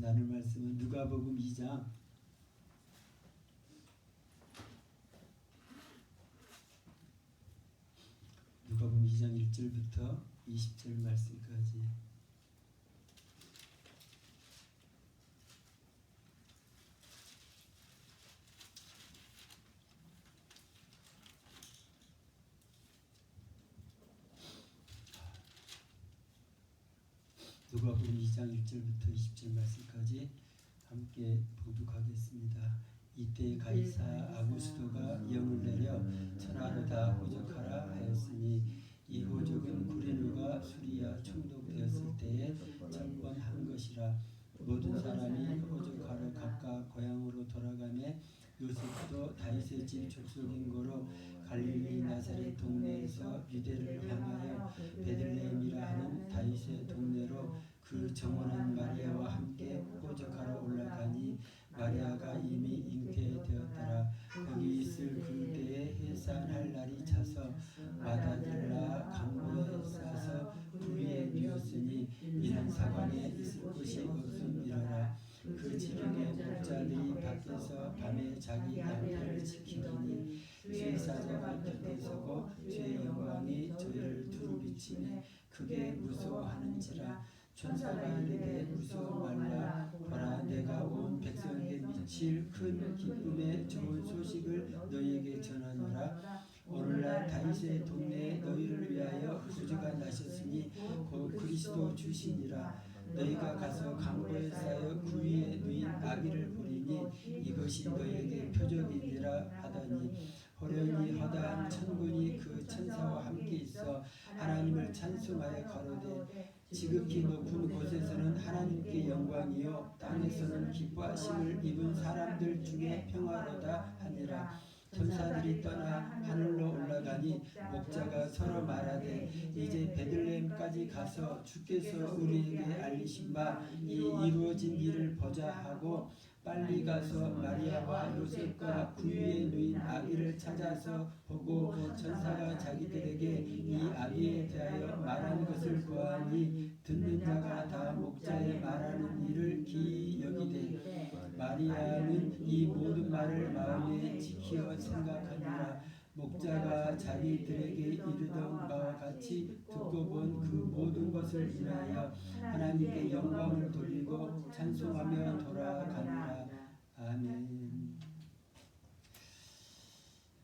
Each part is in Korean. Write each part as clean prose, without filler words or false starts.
나눌 말씀은 누가복음 2장 1절부터 20절 말씀까지. 누가복음 2장 1절부터 20절 말씀까지 함께 봉독하겠습니다. 이때 가이사 아구스도가 영을 내려 천하로 다 호적하라 하였으니 이 호적은 구레뇨가 수리아 총독되었을 때에 첫 번 한 것이라. 모든 사람이 호적하러 각각 고향으로 돌아가매 요셉도 다윗의 집 족속인 고로 갈릴리 나사렛 동네에서 유대를 향하여 베들레헴이라 하는 다윗의 동네로 그 정원한 마리아와 함께 호적하러 올라가니 마리아가 이미 잉태되었더라. 거기 있을 그때에 해산할 날이 차서 마다길라 강보에 싸서 구리에 누웠으니 이는 사관에 있을 곳이 없음이라라. 그 지경에 목자들이 밖에서 밤에 자기 양떼를 지키더니 주의 사자가 곁에 서고 주의 영광이 저희를 두루 비치매 크게 무서워하는지라. 천사가 이르되 무서워 말라. 보라 내가 온 백성에게 미칠 큰 기쁨의 좋은 소식을 너희에게 전하노라. 오늘날 다윗의 동네에 너희를 위하여 구주가 나셨으니 곧 그리스도 주시니라. 너희가 가서 강보에 쌓여 구위에 누인 아기를 보리니 이것이 너희에게 표적이니라 하더니 호련히 허다한 천군이 그 천사와 함께 있어 하나님을 찬송하여 가로되 지극히 높은 곳에서는 하나님께 영광이요 땅에서는 기뻐하심을 입은 사람들 중에 평화로다 하니라. 천사들이 떠나 하늘로 올라가니 목자가 서로 말하되 이제 베들레헴까지 가서 주께서 우리에게 알리신 바 이 이루어진 일을 보자 하고 빨리 가서 마리아와 요셉과 구유에 누인 아기를 찾아서 보고 천사가 자기들에게 이 아기에 대하여 말한 것을 보아하니 듣는 자가 다 목자의 말하는 일을 기이 여기되 마리아는 이 모든 말을 마음에 지키어 생각하니라. 목자가 자기들에게 이르던 바와 같이 듣고 본 그 모든 것을 인하여 하나님께 영광을 돌리고 찬송하며 돌아가니라. 아멘.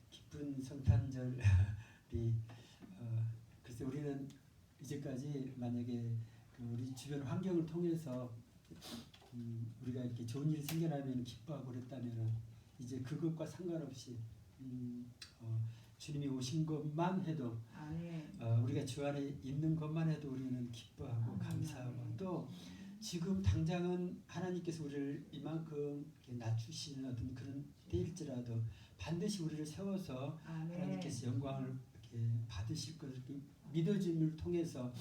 기쁜 성탄절이 글쎄 우리는 이제까지 만약에 우리 주변 환경을 통해서 우리가 이렇게 좋은 일이 생겨나면 기뻐하고 그랬다면 이제 그것과 상관없이 주님이 오신 것만 해도 우리가 주 안에 있는 것만 해도 우리는 기뻐하고 감사하고 또 지금 당장은 하나님께서 우리를 이만큼 낮추시는 어떤 그런 때일지라도 반드시 우리를 세워서 하나님께서 영광을 이렇게 받으실 것을 믿어짐을 통해서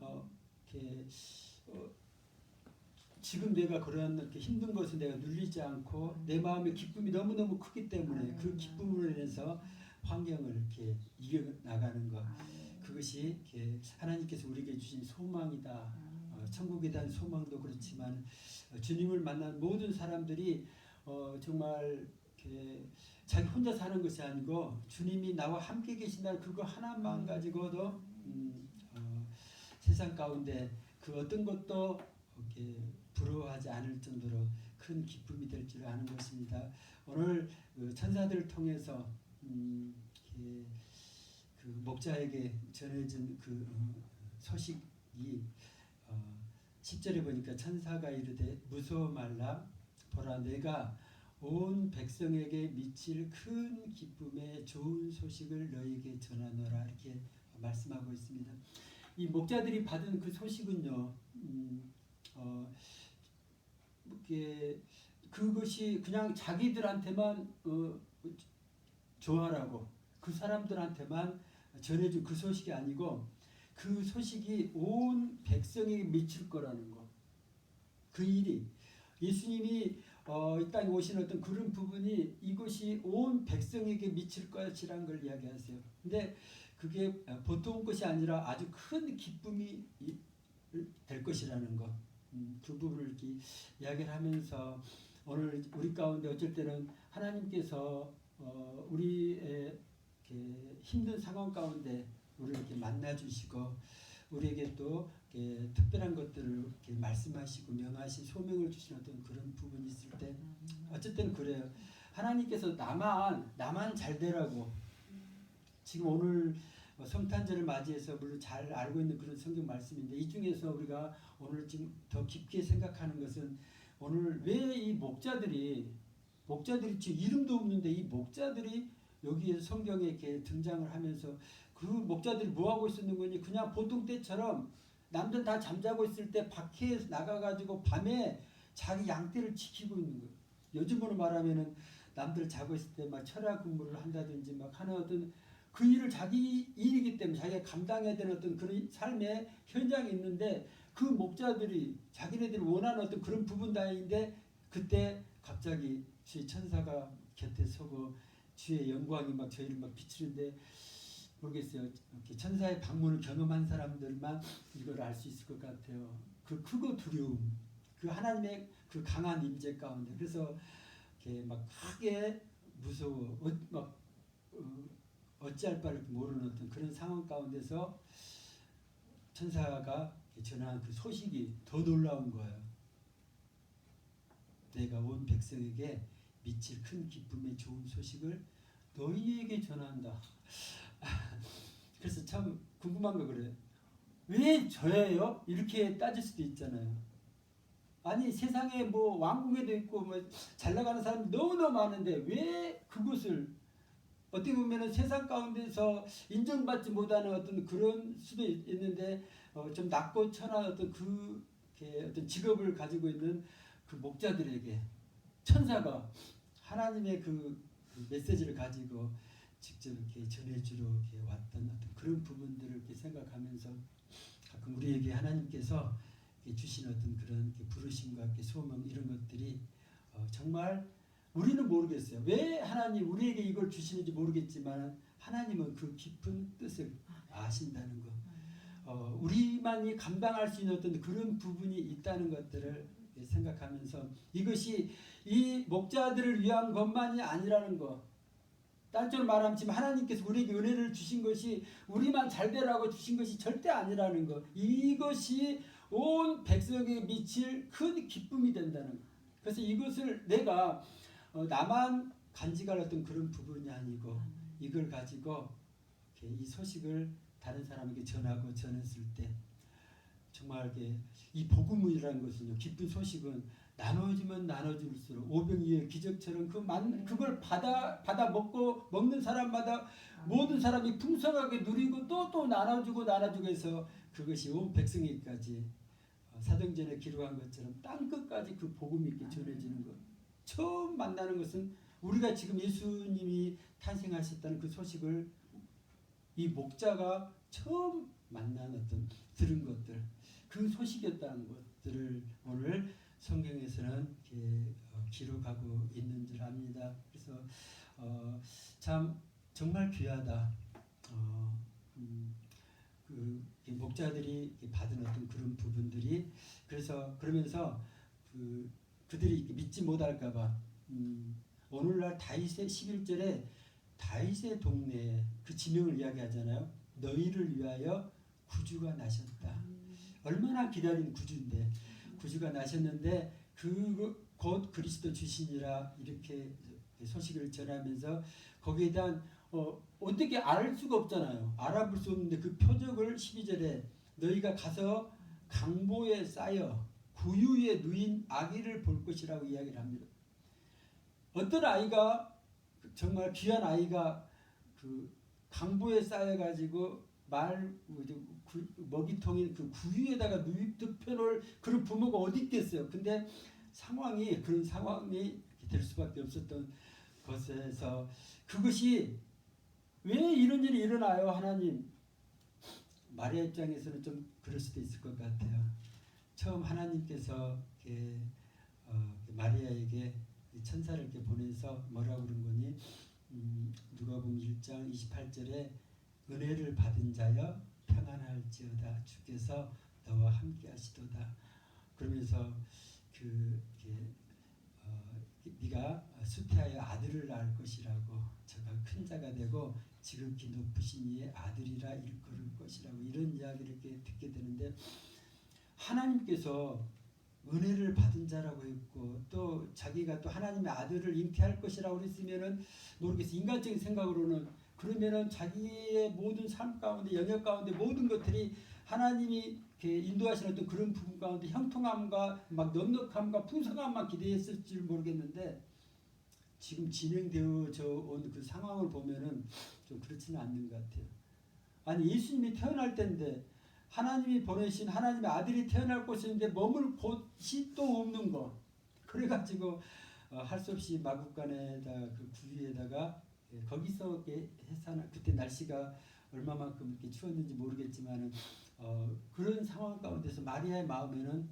이렇게 지금 내가 그런 이렇게 힘든 것을 내가 눌리지 않고 내 마음의 기쁨이 너무너무 크기 때문에 그 기쁨으로 인해서 환경을 이렇게 이겨나가는 것, 그것이 이렇게 하나님께서 우리에게 주신 소망이다. 천국에 대한 소망도 그렇지만 주님을 만난 모든 사람들이 정말 이렇게 자기 혼자 사는 것이 아니고 주님이 나와 함께 계신다는 그거 하나만 가지고도 세상 가운데 그 어떤 것도 이렇게 부러워하지 않을 정도로 큰 기쁨이 될 줄 아는 것입니다. 오늘 천사들을 통해서 그 목자에게 전해진 그 소식이 10절에 보니까 천사가 이르되 무서워 말라. 보라 내가 온 백성에게 미칠 큰 기쁨의 좋은 소식을 너희에게 전하노라. 이렇게 말씀하고 있습니다. 이 목자들이 받은 그 소식은요, 그것이 그냥 자기들한테만 좋아라고 그 사람들한테만 전해준 그 소식이 아니고 그 소식이 온 백성에게 미칠 거라는 거. 그 일이 예수님이 이 땅에 오신 어떤 그런 부분이 이것이 온 백성에게 미칠 것이라는 걸 이야기하세요. 근데 그게 보통 것이 아니라 아주 큰 기쁨이 될 것이라는 것. 그 부분을 이렇게 이야기를 하면서 오늘 우리 가운데 어쩔 때는 하나님께서 우리의 이렇게 힘든 상황 가운데 우리를 이렇게 만나 주시고 우리에게 또 특별한 것들을 이렇게 말씀하시고 명하신 소명을 주신 어떤 그런 부분이 있을 때 어쨌든 그래요. 하나님께서 나만 잘 되라고 지금 오늘 성탄절을 맞이해서 물론 잘 알고 있는 그런 성경 말씀인데 이 중에서 우리가 오늘 지금 더 깊게 생각하는 것은 오늘 왜 이 목자들이 지금 이름도 없는데 이 목자들이 여기에 성경에 이렇게 등장을 하면서 그 목자들이 뭐하고 있었는 거니 그냥 보통 때처럼 남들 다 잠자고 있을 때 밖에 나가가지고 밤에 자기 양떼를 지키고 있는 거예요. 요즘으로 말하면은 남들 자고 있을 때 막 철야 근무를 한다든지 막 하는 어떤 그 일을 자기 일이기 때문에 자기가 감당해야 되는 어떤 그런 삶의 현장이 있는데 그 목자들이 자기네들이 원하는 어떤 그런 부분 다인데 그때 갑자기 주의 천사가 곁에 서고 주의 영광이 막 저희를 막 비추는데 모르겠어요. 이렇게 천사의 방문을 경험한 사람들만 이걸 알 수 있을 것 같아요. 그 크고 두려움, 그 하나님의 그 강한 임재 가운데 그래서 이렇게 막 크게 무서워, 어찌할 바를 모르는 어떤 그런 상황 가운데서 천사가 전한 그 소식이 더 놀라운 거예요. 내가 온 백성에게 미칠 큰 기쁨의 좋은 소식을 너희에게 전한다. 그래서 참 궁금한 거 그래요. 왜 저예요? 이렇게 따질 수도 있잖아요. 아니 세상에 뭐 왕궁에도 있고 뭐 잘 나가는 사람이 너무너무 많은데 왜 그곳을 어떻게 보면은 세상 가운데서 인정받지 못하는 어떤 그런 수도 있는데 좀 낮고 천한 어떤 그 어떤 직업을 가지고 있는 그 목자들에게 천사가 하나님의 그 메시지를 가지고 직접 이렇게 전해주러 이렇게 왔던 어떤 그런 부분들을 이렇게 생각하면서 가끔 우리에게 하나님께서 주신 어떤 그런 부르심과 소망 이런 것들이 정말 우리는 모르겠어요. 왜 하나님 우리에게 이걸 주시는지 모르겠지만 하나님은 그 깊은 뜻을 아신다는 것. 우리만이 감당할 수 있는 어떤 그런 부분이 있다는 것들을 생각하면서 이것이 이 목자들을 위한 것만이 아니라는 것. 딴쪽으로 말하면 지금 하나님께서 우리에게 은혜를 주신 것이 우리만 잘되라고 주신 것이 절대 아니라는 것. 이것이 온 백성에게 미칠 큰 기쁨이 된다는 것. 그래서 이것을 내가 나만 간직할 어떤 그런 부분이 아니고 이걸 가지고 이 소식을 다른 사람에게 전했을 때 정말 이 복음이라는 것은요, 기쁜 소식은 나눠주면 나눠줄수록 오병이의 기적처럼 그걸 받아 먹는 사람마다 모든 사람이 풍성하게 누리고 또 나눠주고 해서 그것이 온 백성에게까지 사도행전에 기록한 것처럼 땅끝까지 그 복음이 있게 전해지는 것. 처음 만나는 것은 우리가 지금 예수님이 탄생하셨다는 그 소식을 이 목자가 처음 만난 어떤 들은 것들, 그 소식이었다는 것들을 오늘 성경에서는 기록하고 있는 줄 압니다. 그래서 참 정말 귀하다. 그 목자들이 받은 어떤 그런 부분들이 그러면서 그들이 믿지 못할까봐 오늘날 다윗의 11절에 다윗의 동네 그 지명을 이야기하잖아요. 너희를 위하여 구주가 나셨다. 얼마나 기다린 구주인데 구주가 나셨는데 곧 그리스도 주시니라 이렇게 소식을 전하면서 거기에 대한 어떻게 알 수가 없잖아요. 알아볼 수 없는데 그 표적을 12절에 너희가 가서 강보에 쌓여 구유에 누인 아기를 볼 것이라고 이야기를 합니다. 어떤 아이가 정말 귀한 아이가 그 강보에 쌓여가지고 먹이통인 그 구유에다가 눕혀놓을 그런 부모가 어디 있겠어요. 근데 그런 상황이 될 수밖에 없었던 것에서 그것이 왜 이런 일이 일어나요, 하나님? 마리아 입장에서는 좀 그럴 수도 있을 것 같아요. 처음 하나님께서 마리아에게 천사를 이렇게 보내서 뭐라고 그런 거니? 누가복음 1장 28절에 은혜를 받은 자여 평안할지어다 주께서 너와 함께 하시도다. 그러면서 네가 수태하여 아들을 낳을 것이라고 저가 큰 자가 되고 지극히 높으신 이의 아들이라 일컬을 것이라고 이런 이야기를 이렇게 듣게 되는데 하나님께서 은혜를 받은 자라고 했고 또 자기가 또 하나님의 아들을 잉태할 것이라고 했으면은 모르겠어 인간적인 생각으로는 그러면은 자기의 모든 삶 가운데 영역 가운데 모든 것들이 하나님이 인도하시는 어떤 그런 부분 가운데 형통함과 막 넉넉함과 풍성함만 기대했을 줄 모르겠는데 지금 진행되어져 온 그 상황을 보면은 좀 그렇지는 않는 것 같아요. 아니 예수님이 태어날 때인데 하나님이 보내신 하나님의 아들이 태어날 곳인데 머물 곳이 또 없는 거. 그래가지고 할 수 없이 마국간에다 그 구유에다가 거기서 해산을 그때 날씨가 얼마만큼 이렇게 추웠는지 모르겠지만은 그런 상황 가운데서 마리아의 마음에는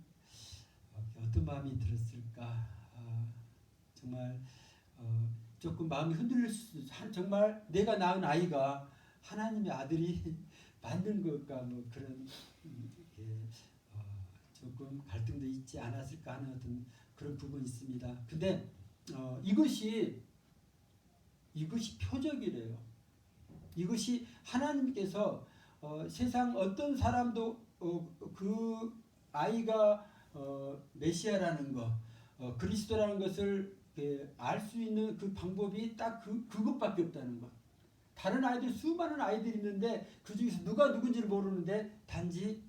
어떤 마음이 들었을까? 정말 조금 마음이 흔들릴 수 정말 내가 낳은 아이가 하나님의 아들이 만든 것과 뭐 그런 조금 갈등도 있지 않았을까 하는 어떤 그런 부분이 있습니다. 근데 이것이 표적이래요. 이것이 하나님께서 세상 어떤 사람도 그 아이가 메시아라는 것, 그리스도라는 것을 알 수 있는 그 방법이 딱 그것밖에 없다는 것. 다른 아이들 수많은 아이들이 있는데 그 중에서 누가 누군지를 모르는데 단지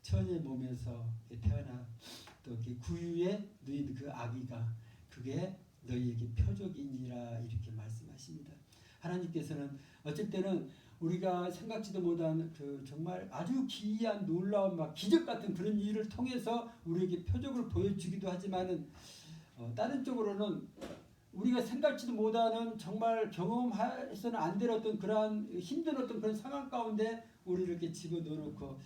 처녀의 몸에서 태어나 또 구유에 누인 그 아기가 그게 너희에게 표적이니라 이렇게 말씀하십니다. 하나님께서는 어쩔 때는 우리가 생각지도 못한 그 정말 아주 기이한 놀라운 막 기적 같은 그런 일을 통해서 우리에게 표적을 보여주기도 하지만은 다른 쪽으로는 우리가 생각지도 못하는 정말 경험해서는 안 될 어떤 그러한 힘든 어떤 그런 상황 가운데 우리를 이렇게 집어넣어놓고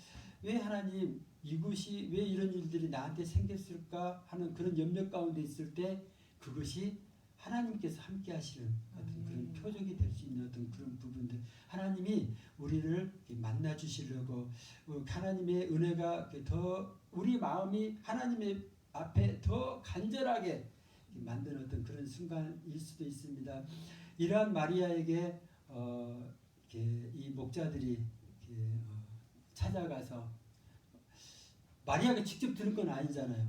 왜 하나님 이것이 왜 이런 일들이 나한테 생겼을까 하는 그런 염려 가운데 있을 때 그것이 하나님께서 함께 하시는 어떤 그런 표적이 될 수 있는 어떤 그런 부분들 하나님이 우리를 만나 주시려고 하나님의 은혜가 더 우리 마음이 하나님의 앞에 더 간절하게 만드는 어떤 그런 순간일 수도 있습니다. 이러한 마리아에게 이 목자들이 찾아가서 마리아가 직접 들은 건 아니잖아요.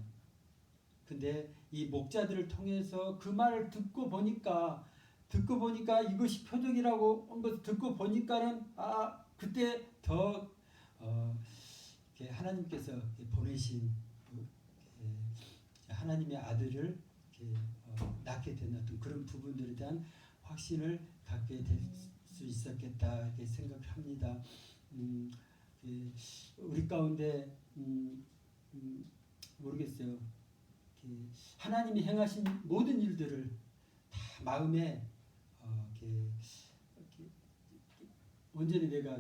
근데 이 목자들을 통해서 그 말을 듣고 보니까 이것이 표적이라고 한 것을 듣고 보니까는 그때 더 하나님께서 보내신 하나님의 아들을 낳게 된 어떤 그런 부분들에 대한 확신을 갖게 될 수 있었겠다 이렇게 생각합니다. 우리 가운데 모르겠어요. 하나님이 행하신 모든 일들을 다 마음에 온전히 내가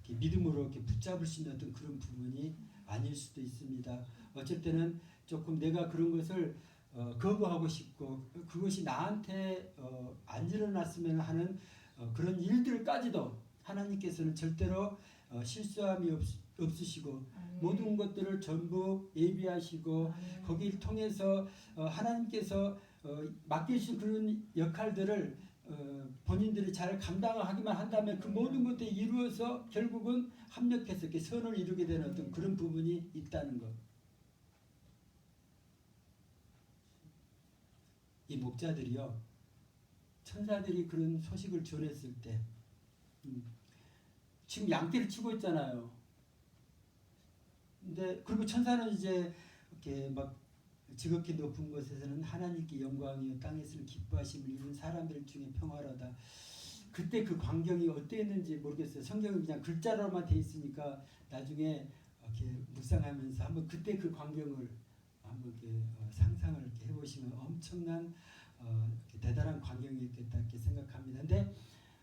믿음으로 붙잡을 수 있는 어떤 그런 부분이 아닐 수도 있습니다. 어쩔 때는 조금 내가 그런 것을 거부하고 싶고 그것이 나한테 안 일어났으면 하는 그런 일들까지도 하나님께서는 절대로 실수함이 없으시고 모든 것들을 전부 예비하시고 거기를 통해서 하나님께서 맡기신 그런 역할들을 본인들이 잘 감당하기만 한다면 그 모든 것들이 이루어서 결국은 합력해서 이렇게 선을 이루게 되는 어떤 그런 부분이 있다는 것. 이 목자들이요, 천사들이 그런 소식을 전했을 때, 지금 양떼를 치고 있잖아요. 근데 그리고 천사는 이제 이렇게 막 지극히 높은 곳에서는 하나님께 영광이요 땅에서는 기뻐하심을 이룬 사람들 중에 평화로다. 그때 그 광경이 어땠는지 모르겠어요. 성경은 그냥 글자로만 돼 있으니까 나중에 이렇게 묵상하면서 한번 그때 그 광경을 한번 이렇게 상상을 이렇게 해보시면 엄청난 대단한 광경이었겠다 이렇게 생각합니다. 근데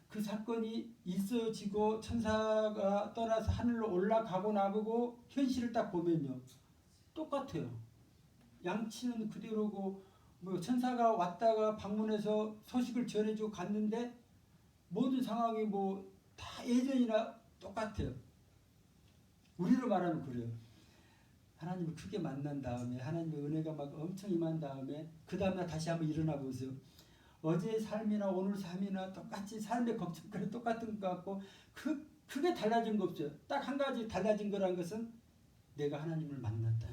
그 사건이 있어지고 천사가 떠나서 하늘로 올라가고 나보고 현실을 딱 보면요, 똑같아요. 양치는 그대로고 뭐 천사가 왔다가 방문해서 소식을 전해주고 갔는데 모든 상황이 뭐 다 예전이나 똑같아요. 우리로 말하면 그래요. 하나님을 크게 만난 다음에 하나님의 은혜가 막 엄청 임한 다음에 그 다음날 다시 한번 일어나 보세요. 어제의 삶이나 오늘 삶이나 똑같이 삶의 걱정거리 똑같은 것 같고 크게 달라진 거 없어요. 딱 한 가지 달라진 거란 것은 내가 하나님을 만났다.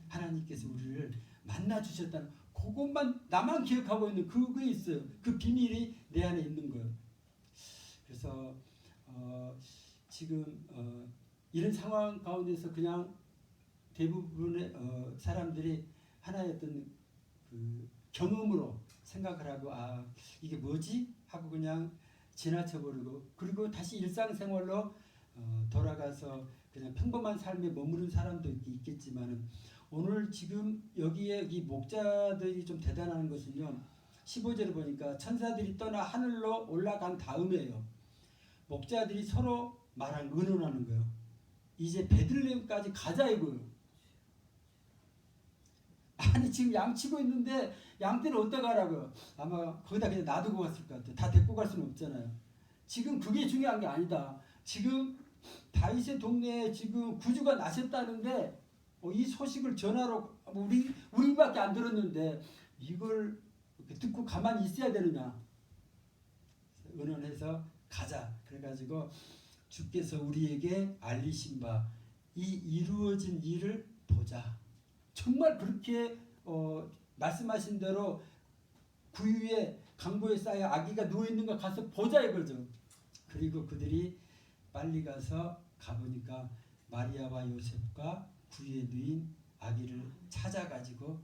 하나님께서 우리를 만나 주셨다는 그것만 나만 기억하고 있는 그게 있어요. 그 비밀이 내 안에 있는 거예요. 그래서 지금 이런 상황 가운데서 그냥 대부분의 사람들이 하나의 어떤 그 경험으로 생각을 하고 이게 뭐지? 하고 그냥 지나쳐버리고 그리고 다시 일상생활로 돌아가서 그냥 평범한 삶에 머무른 사람도 있겠지만 오늘 지금 여기에 이 목자들이 좀 대단한 것은요. 15절을 보니까 천사들이 떠나 하늘로 올라간 다음에요. 목자들이 서로 의논하는 거예요. 이제 베들레헴까지 가자 이거예요. 아니 지금 양 치고 있는데 양떼를 어디다 가라고요? 아마 거기다 그냥 놔두고 갔을 것 같아요. 다 데리고 갈 수는 없잖아요. 지금 그게 중요한 게 아니다. 지금 다윗의 동네에 지금 구주가 나셨다는데 이 소식을 전하러 우리밖에 안 들었는데 이걸 듣고 가만히 있어야 되느냐? 의논해서 가자. 그래가지고 주께서 우리에게 알리신 바 이 이루어진 일을 보자. 정말 그렇게 말씀하신 대로 구유에 강보에 쌓여 아기가 누워있는 거 가서 보자 이거죠. 그리고 그들이 빨리 가보니까 마리아와 요셉과 구유에 누인 아기를 찾아가지고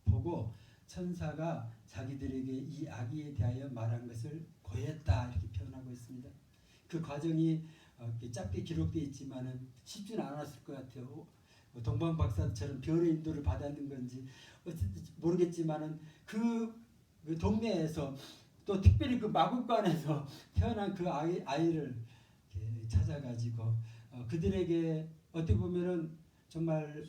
보고 천사가 자기들에게 이 아기에 대하여 말한 것을 고했다 이렇게 표현하고 있습니다. 그 과정이 짧게 기록되어 있지만은 쉽지는 않았을 것 같아요. 동방 박사처럼 별의 인도를 받았는 건지 모르겠지만은 그 동네에서 또 특별히 그 마국간에서 태어난 그 아이를 찾아가지고 그들에게 어떻게 보면은 정말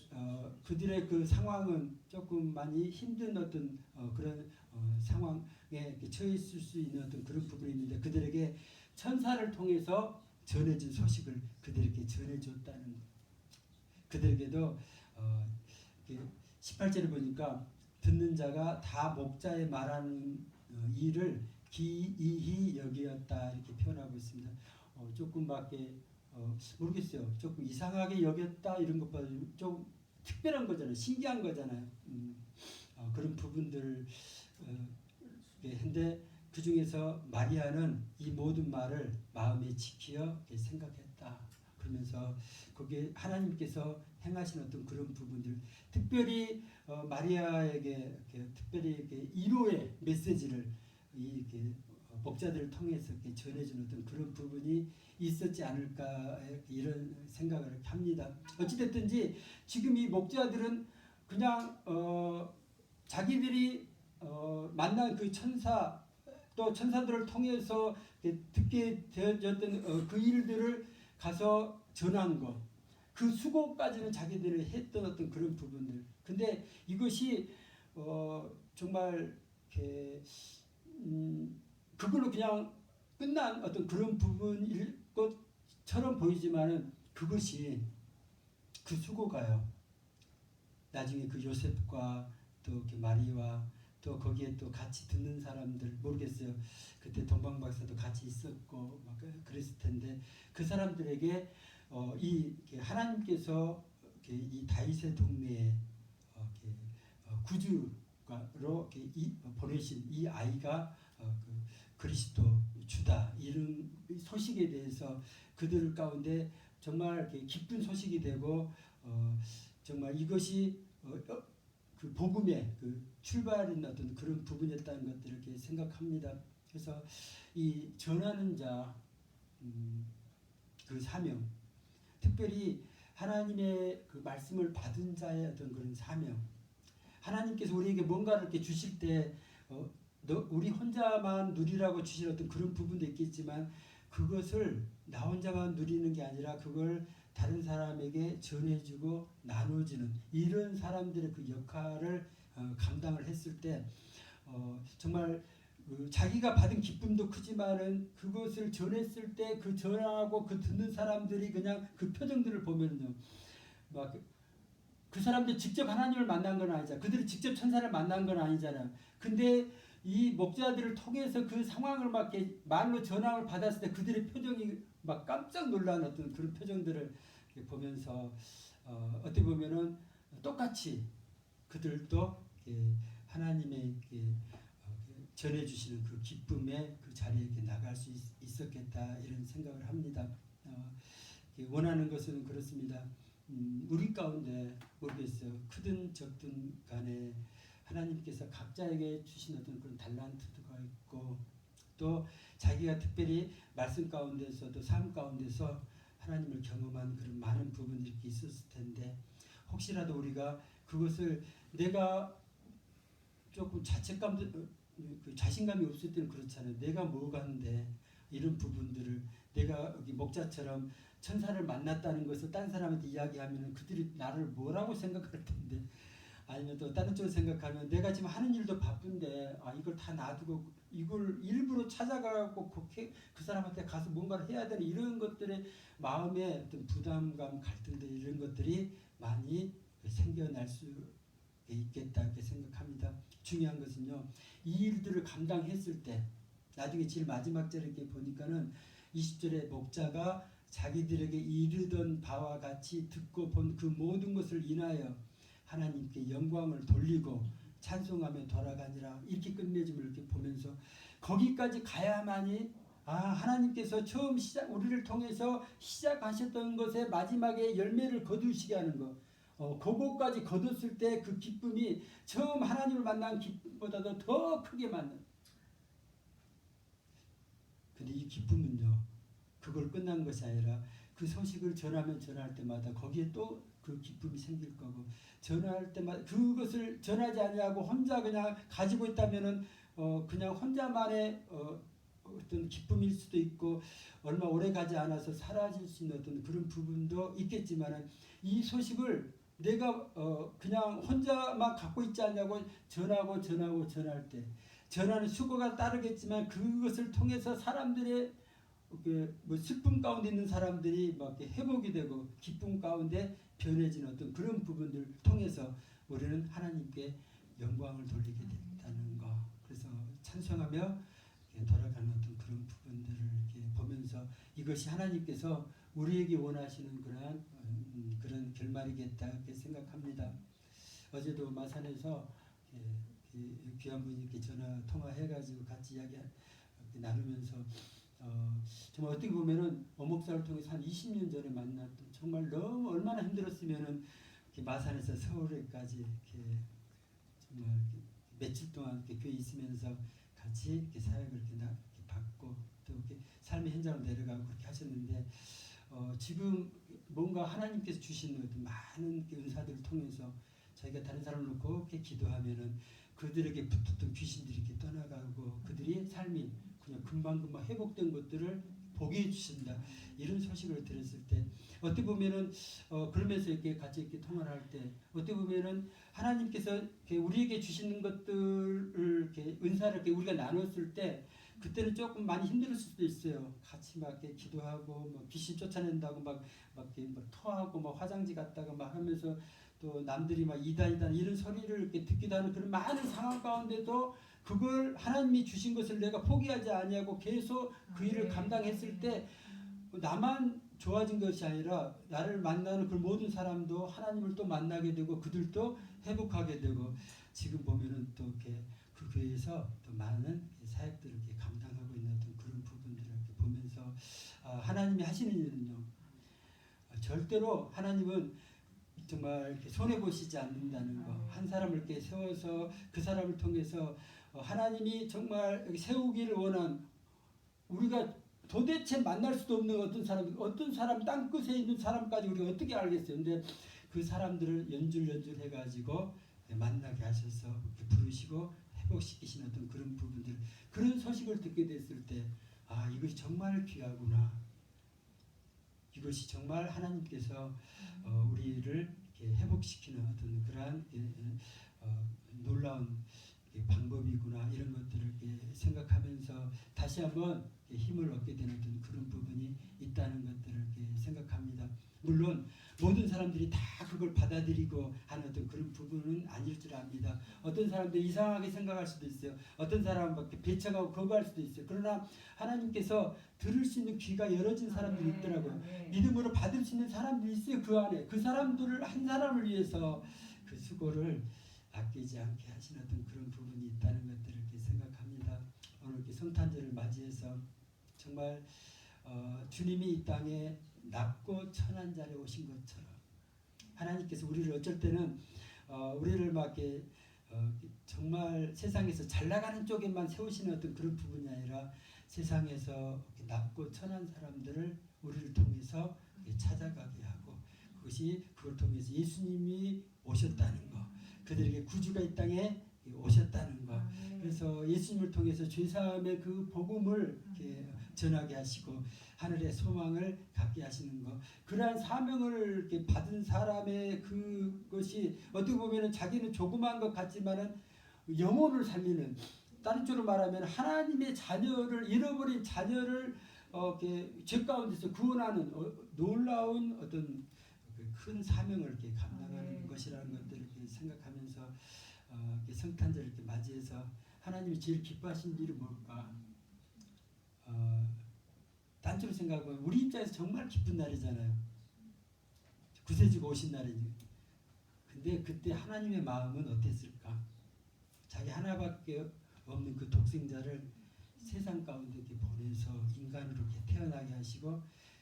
그들의 그 상황은 조금 많이 힘든 어떤 그런 상황에 처해 있을 수 있는 어떤 그런 부분이 있는데 그들에게 천사를 통해서 전해진 소식을 그들에게 전해줬다는 것. 그들에게도 18절을 보니까 듣는 자가 다 목자의 말하는 일을 기이히 여기었다 이렇게 표현하고 있습니다. 조금밖에 모르겠어요. 조금 이상하게 여겼다 이런 것보다 좀 특별한 거잖아요. 신기한 거잖아요. 그런 부분들 근데 그 중에서 마리아는 이 모든 말을 마음에 지키어 생각했다. 그러면서 거기에 하나님께서 행하신 어떤 그런 부분들, 특별히 마리아에게 특별히 위로의 메시지를 목자들을 통해서 전해주는 어떤 그런 부분이 있었지 않을까 이런 생각을 합니다. 어찌됐든지 지금 이 목자들은 그냥 자기들이 만난 그 천사 또 천사들을 통해서 듣게 되어졌던 그 일들을 가서 전한 것, 그 수고까지는 자기들이 했던 어떤 그런 부분들. 근데 이것이 정말 그걸로 그냥 끝난 어떤 그런 부분일 것처럼 보이지만은 그것이 그 수고가요. 나중에 그 요셉과 또 마리와 또 거기에 또 같이 듣는 사람들 모르겠어요. 그때 동방 박사도 같이 있었고 막 그랬을 텐데 그 사람들에게 이 하나님께서 이 다윗의 동네에 구주로 보내신 이 아이가 그리스도 주다 이런 소식에 대해서 그들 가운데 정말 기쁜 소식이 되고 정말 이것이 그 복음의 그 출발인 어떤 그런 부분이었다는 것들을 이렇게 생각합니다. 그래서 이 전하는 자 그 사명, 특별히 하나님의 그 말씀을 받은 자의 어떤 그런 사명, 하나님께서 우리에게 뭔가를 이렇게 주실 때 우리 혼자만 누리라고 주신 어떤 그런 부분도 있겠지만 그것을 나 혼자만 누리는 게 아니라 그걸 다른 사람에게 전해주고 나눠주는 이런 사람들의 그 역할을 감당을 했을 때 정말 자기가 받은 기쁨도 크지만은 그것을 전했을 때 그 전하고 그 듣는 사람들이 그냥 그 표정들을 보면요 막 그 사람들 직접 하나님을 만난 건 아니잖아. 그들이 직접 천사를 만난 건 아니잖아요. 근데 이 목자들을 통해서 그 상황을 막 이렇게 말로 전함을 받았을 때 그들의 표정이 막 깜짝 놀란 어떤 그런 표정들을 보면서 어떻게 보면은 똑같이 그들도 하나님의 전해주시는 그 기쁨의 그 자리에 이렇게 나갈 수 있었겠다 이런 생각을 합니다. 원하는 것은 그렇습니다. 우리 가운데 모르겠어요. 크든 적든 간에 하나님께서 각자에게 주신 어떤 그런 달란트가 있고 또 자기가 특별히 말씀 가운데서도 삶 가운데서 하나님을 경험한 그런 많은 부분들이 있었을 텐데 혹시라도 우리가 그것을 내가 조금 자신감이 없을 때는 그렇잖아요. 내가 뭐가 한데 이런 부분들을 내가 여기 목자처럼 천사를 만났다는 것을 딴 사람한테 이야기하면 그들이 나를 뭐라고 생각할 텐데 아니면 또 다른 쪽으로 생각하면 내가 지금 하는 일도 바쁜데 이걸 다 놔두고 이걸 일부러 찾아가고 그 사람한테 가서 뭔가를 해야 되는 이런 것들의 마음의 어떤 부담감, 갈등들 이런 것들이 많이 생겨날 수 있겠다 이렇게 생각합니다. 중요한 것은요. 이 일들을 감당했을 때 나중에 제일 마지막 절에 이렇게 보니까는 20절에 목자가 자기들에게 이르던 바와 같이 듣고 본 그 모든 것을 인하여 하나님께 영광을 돌리고 찬송하며 돌아가니라 이렇게 끝맺음을 이렇게 보면서 거기까지 가야만이 하나님께서 처음 우리를 통해서 시작하셨던 것의 마지막에 열매를 거두시게 하는 것 그것까지 거뒀을 때 그 기쁨이 처음 하나님을 만난 기쁨보다도 더 크게 만난 근데 이 기쁨은요 그걸 끝난 것이 아니라 그 소식을 전하면 전할 때마다 거기에 또 그 기쁨이 생길 거고 전할 때마다 그것을 전하지 아니하고 혼자 그냥 가지고 있다면은 그냥 혼자만의 어떤 기쁨일 수도 있고 얼마 오래 가지 않아서 사라질 수 있는 어떤 그런 부분도 있겠지만은 이 소식을 내가 그냥 혼자만 갖고 있지 않냐고 전할 때 전하는 수고가 따르겠지만 그것을 통해서 사람들의 슬픔 가운데 있는 사람들이 막 회복이 되고 기쁨 가운데 변해지는 어떤 그런 부분들을 통해서 우리는 하나님께 영광을 돌리게 된다는 거. 그래서 찬송하며 돌아가는 어떤 그런 부분들을 이렇게 보면서 이것이 하나님께서 우리에게 원하시는 그런 결말이겠다 이렇게 생각합니다. 어제도 마산에서 귀한 분이 이렇게 전화 통화해가지고 같이 이야기 나누면서 정말 어떻게 보면은 어목사를 통해서 한 20년 전에 만났던 정말 너무 얼마나 힘들었으면은 마산에서 서울에까지 이렇게 정말 이렇게 며칠 동안 이렇게 교회 있으면서 같이 이렇게 사역을 이렇게 받고 또 이렇게 삶의 현장으로 내려가고 그렇게 하셨는데 지금 뭔가 하나님께서 주시는 어떤 많은 은사들을 통해서 자기가 다른 사람을 놓고 이렇게 기도하면은 그들에게 붙었던 귀신들이 이렇게 떠나가고 그들이 삶이 그냥 금방금방 회복된 것들을 보게 해주신다. 이런 소식을 들었을 때 어떻게 보면은 그러면서 이렇게 같이 이렇게 통화를 할 때 어떻게 보면은 하나님께서 이렇게 우리에게 주시는 것들을 이렇게 은사를 이렇게 우리가 나눴을 때 그때는 조금 많이 힘들 수도 있어요. 같이 막 이렇게 기도하고 뭐 귀신 쫓아낸다고 막 토하고 막 화장지 갔다가 막 하면서 또 남들이 막 이단 이런 소리를 이렇게 듣기도 하는 그런 많은 상황 가운데도 그걸 하나님이 주신 것을 내가 포기하지 아니하고 계속 그 일을 감당했을 때 나만 좋아진 것이 아니라 나를 만나는 그 모든 사람도 하나님을 또 만나게 되고 그들도 회복하게 되고 지금 보면은 또 이렇게 그 교회에서 또 많은 사역들을 이렇게 감당하고 있는 어떤 그런 부분들을 이렇게 보면서 하나님이 하시는 일은요 절대로 하나님은 정말 이렇게 손해 보시지 않는다는 거. 한 사람을 이렇게 세워서 그 사람을 통해서 하나님이 정말 세우기를 원한 우리가 도대체 만날 수도 없는 어떤 사람 땅끝에 있는 사람까지 우리가 어떻게 알겠어요? 근데 그 사람들을 연줄 해가지고 만나게 하셔서 부르시고 회복시키시는 어떤 그런 부분들 그런 소식을 듣게 됐을 때 이것이 정말 귀하구나. 이것이 정말 하나님께서 우리를 이렇게 회복시키는 어떤 그러한 놀라운 방법이구나 이런 것들을 이렇게 생각하면서 다시 한번 힘을 얻게 되는 어떤 그런 부분이 있다는 것들을 이렇게 생각합니다. 물론 모든 사람들이 다 그걸 받아들이고 하는 어떤 그런 부분은 아닐 줄 압니다. 어떤 사람들 이상하게 생각할 수도 있어요. 어떤 사람은 배척하고 거부할 수도 있어요. 그러나 하나님께서 들을 수 있는 귀가 열어진 사람들이 있더라고요. 믿음으로 받을 수 있는 사람들이 있어요. 그 안에 그 사람들을 한 사람을 위해서 그 수고를 아끼지 않게 하신 어떤 그런 부분이 있다는 것들을 이렇게 생각합니다. 오늘 이렇게 성탄절을 맞이해서 정말 주님이 이 땅에 낮고 천한 자리에 오신 것처럼 하나님께서 우리를 어쩔 때는 우리를 막 이렇게 정말 세상에서 잘 나가는 쪽에만 세우시는 어떤 그런 부분이 아니라 세상에서 낮고 천한 사람들을 우리를 통해서 찾아가게 하고 그걸 통해서 예수님이 오셨다는 거, 그들에게 구주가 이 땅에 오셨다는 거. 그래서 예수님을 통해서 죄사함의 그 복음을 이렇게 전하게 하시고 하늘의 소망을 갖게 하시는 것. 그러한 사명을 이렇게 받은 사람의 그것이 어떻게 보면은 자기는 조그마한 것 같지만은 영혼을 살리는, 다른 쪽으로 말하면 하나님의 자녀를 잃어버린 자녀를 이렇게 죄 가운데서 구원하는 놀라운 어떤 큰 사명을 이렇게 감당하는 것이라는 것들을 이렇게 생각하면서 이렇게 성탄절을 이렇게 맞이해서 하나님이 제일 기뻐하신 일이 뭘까? 단적으로 생각하면 우리 입장에서 정말 기쁜 날이잖아요. 구세주가 오신 날이지. 근데 그때 하나님의 마음은 어땠을까? 자기 하나밖에 없는 그 독생자를 세상 가운데 이렇게 보내서 인간으로 이렇게 태어나게 하시고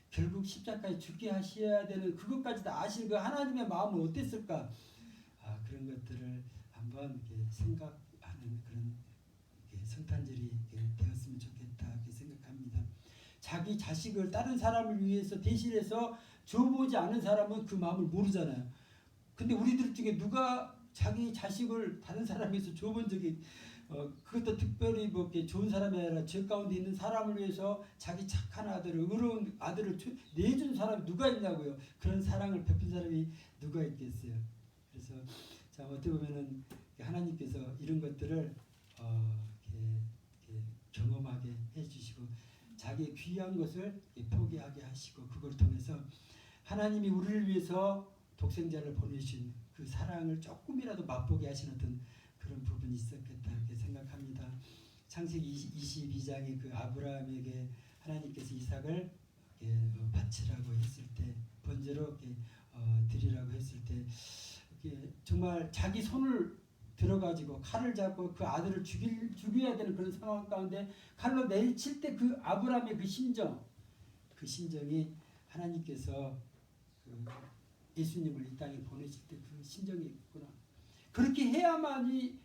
결국 십자가에 죽게 하셔야 되는 그것까지 다 아신 그 하나님의 마음은 어땠을까? 그런 것들을 한번 이렇게 생각하는 그런 성탄절이 되었으면 좋겠다 이렇게 생각합니다. 자기 자식을 다른 사람을 위해서 대신해서 줘보지 않은 사람은 그 마음을 모르잖아요. 근데 우리들 중에 누가 자기 자식을 다른 사람에서 줘본 적이 그것도 특별히 뭐 이렇게 좋은 사람이 아니라 죄 가운데 있는 사람을 위해서 자기 착한 아들을 의로운 아들을 내준 사람이 누가 있냐고요. 그런 사랑을 베푼 사람이 누가 있겠어요. 그래서 자 어떻게 보면은 하나님께서 이런 것들을 이렇게 경험하게 해주시고 자기의 귀한 것을 포기하게 하시고 그걸 통해서 하나님이 우리를 위해서 독생자를 보내신 그 사랑을 조금이라도 맛보게 하신 어떤 그런 부분이 있었겠다 이렇게 생각합니다. 창세기 22장에 그 아브라함에게 하나님께서 이삭을 바치라고 했을 때 번제로 드리라고 했을 때 정말 자기 손을 들어가지고 칼을 잡고 그 아들을 죽여야 되는 그런 상황 가운데 칼로 내칠 때 그 아브라함의 그 심정이 하나님께서 예수님을 이 땅에 보내실 때 그 심정이 있구나. 그렇게 해야만이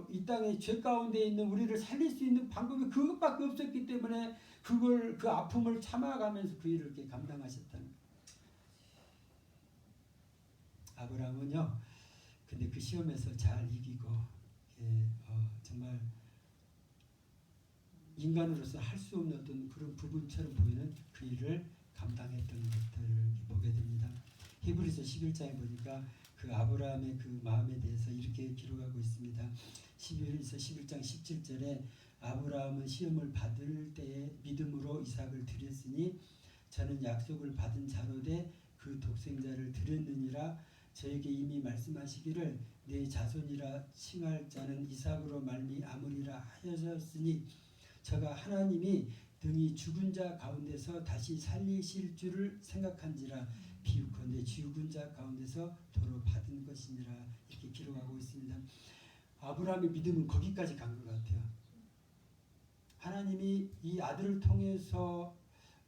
이 땅에 죄 가운데 있는 우리를 살릴 수 있는 방법이 그것밖에 없었기 때문에 그 아픔을 참아가면서 그 일을 이렇게 감당하셨다는 거예요. 아브라함은요. 근데 그 시험에서 잘 이기고 정말 인간으로서 할 수 없는 어떤 그런 부분처럼 보이는 그 일을 감당했던 것들을 보게 됩니다. 히브리서 11장에 보니까 그 아브라함의 그 마음에 대해서 이렇게 기록하고 있습니다. 히브리서 11장 17절에 아브라함은 시험을 받을 때에 믿음으로 이삭을 드렸으니 저는 약속을 받은 자로되 그 독생자를 드렸느니라. 저에게 이미 말씀하시기를 내 자손이라 칭할 자는 이삭으로 말미암으리라 하셨으니 저가 하나님이 등이 죽은 자 가운데서 다시 살리실 줄을 생각한지라 비유컨대 죽은 자 가운데서 도로 받은 것이니라 이렇게 기록하고 있습니다. 아브라함의 믿음은 거기까지 간 것 같아요. 하나님이 이 아들을 통해서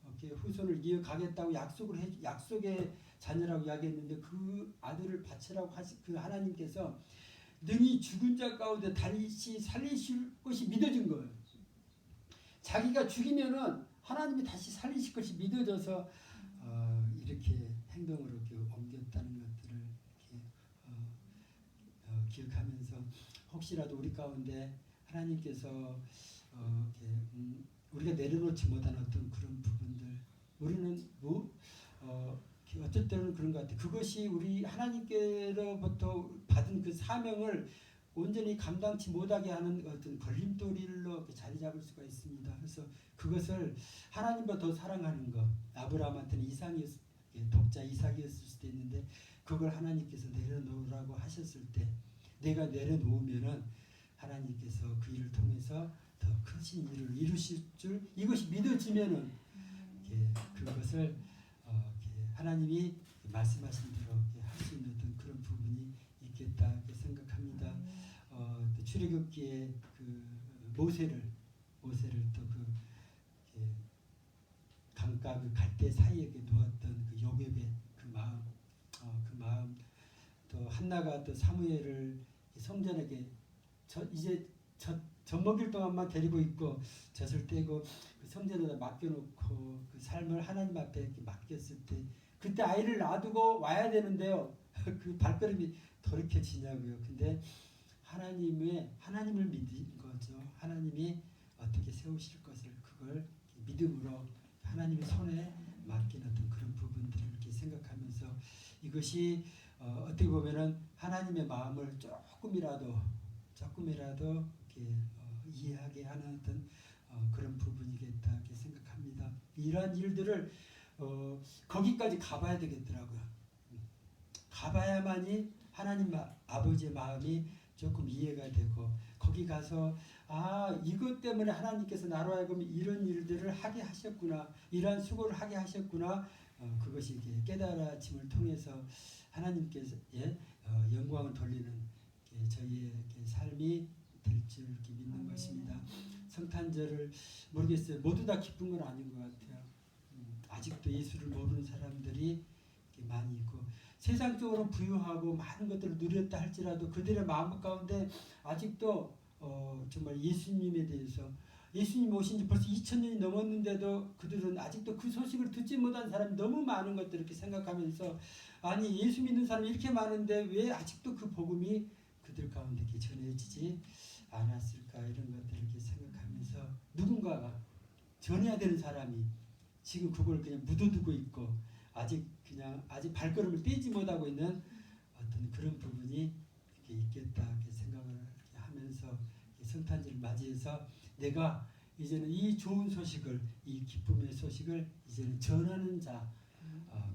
이렇게 후손을 이어가겠다고 약속의 자녀라고 이야기했는데 그 아들을 바치라고 하신 그 하나님께서 능히 죽은 자 가운데 다시 살리실 것이 믿어진 거예요. 자기가 죽이면은 하나님이 다시 살리실 것이 믿어져서 이렇게 행동으로 이렇게 옮겼다는 것들을 이렇게 기억하면서 혹시라도 우리 가운데 하나님께서 우리가 내려놓지 못한 어떤 그런 부분들 우리는 어쩔 때는 그런 것 같아요. 그것이 우리 하나님께로부터 받은 그 사명을 온전히 감당치 못하게 하는 어떤 걸림돌로 자리 잡을 수가 있습니다. 그래서 그것을 하나님보다 더 사랑하는 것, 아브라함한테는 이삭이 독자 이삭이었을 수도 있는데 그걸 하나님께서 내려놓으라고 하셨을 때 내가 내려놓으면은 하나님께서 그 일을 통해서 더 크신 일을 이루실 줄 이것이 믿어지면은 그것을 하나님이 말씀하신 대로 할 수 있는 어떤 그런 부분이 있겠다 생각합니다. 또 출애굽기에 그 모세를 또 그 강가 그 갈대 사이에 놓았던 그 요셉의 그 마음 또 한나가 또 사무엘을 성전에게 이제 젖 먹일 동안만 데리고 있고 젖을 떼고 그 성전에다 맡겨놓고 그 삶을 하나님 앞에 이렇게 맡겼을 때 그때 아이를 놔두고 와야 되는데요. 그 발걸음이 돌이켜지냐고요. 근데 하나님을 믿은 거죠. 하나님이 어떻게 세우실 것을 그걸 믿음으로 하나님의 손에 맡긴 어떤 그런 부분들을 이렇게 생각하면서 이것이 어떻게 보면은 하나님의 마음을 조금이라도 이렇게 이해하게 하는 어떤 그런 부분이겠다 이렇게 생각합니다. 이러한 일들을 거기까지 가봐야 되겠더라고요. 가봐야만이 하나님 아버지의 마음이 조금 이해가 되고 거기 가서 이것 때문에 하나님께서 나로 하여금 이런 일들을 하게 하셨구나 이러한 수고를 하게 하셨구나 그것이 깨달아짐을 통해서 하나님께서 영광을 돌리는 저희의 삶이 될 줄 믿는 것입니다. 성탄절을 모르겠어요. 모두 다 기쁜 건 아닌 것 같아요. 아직도 예수를 모르는 사람들이 많이 있고 세상적으로 부유하고 많은 것들을 누렸다 할지라도 그들의 마음 가운데 아직도 정말 예수님에 대해서 예수님 오신 지 벌써 2000년이 넘었는데도 그들은 아직도 그 소식을 듣지 못한 사람이 너무 많은 것들을 이렇게 생각하면서 아니 예수 믿는 사람이 이렇게 많은데 왜 아직도 그 복음이 그들 가운데 이렇게 전해지지 않았을까 이런 것들을 이렇게 생각하면서 누군가가 전해야 되는 사람이 지금 그걸 그냥 묻어두고 있고 아직 발걸음을 떼지 못하고 있는 어떤 그런 부분이 있겠다 이렇게 생각을 이렇게 하면서 성탄절을 맞이해서 내가 이제는 이 좋은 소식을 이 기쁨의 소식을 이제는 전하는 자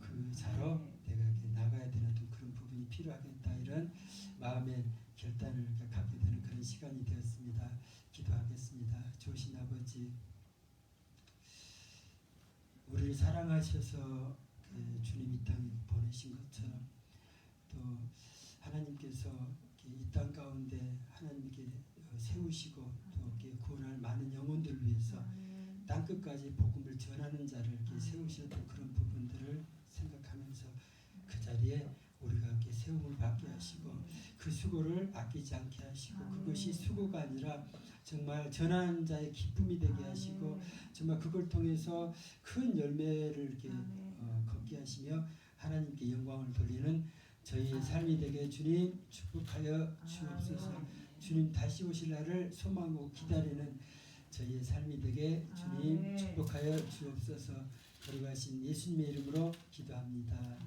그 자로 내가 이렇게 나가야 되는 그런 부분이 필요하겠다 이런 마음의 결단을 갖게 되는 그런 시간이 되었습니다. 기도하겠습니다. 좋으신 아버지 우리를 사랑하셔서 주님 이 땅에 보내신 것처럼 또 하나님께서 이 땅 가운데 하나님께 세우시고 또 이렇게 구원할 많은 영혼들을 위해서 땅 끝까지 복음을 전하는 자를 이렇게 세우셨던 그런 부분들을 생각하면서 그 자리에 우리가 이렇게 세움을 받게 하시고 그 수고를 아끼지 않게 하시고 그것이 수고가 아니라 정말 전하는 자의 기쁨이 되게 하시고 정말 그걸 통해서 큰 열매를 이렇게 걷게 하시며 하나님께 영광을 돌리는 저희의 삶이 되게 주님 축복하여 주옵소서. 주님 다시 오실 날을 소망하고 기다리는 저희의 삶이 되게 주님 축복하여 주옵소서. 거룩하신 예수님의 이름으로 기도합니다.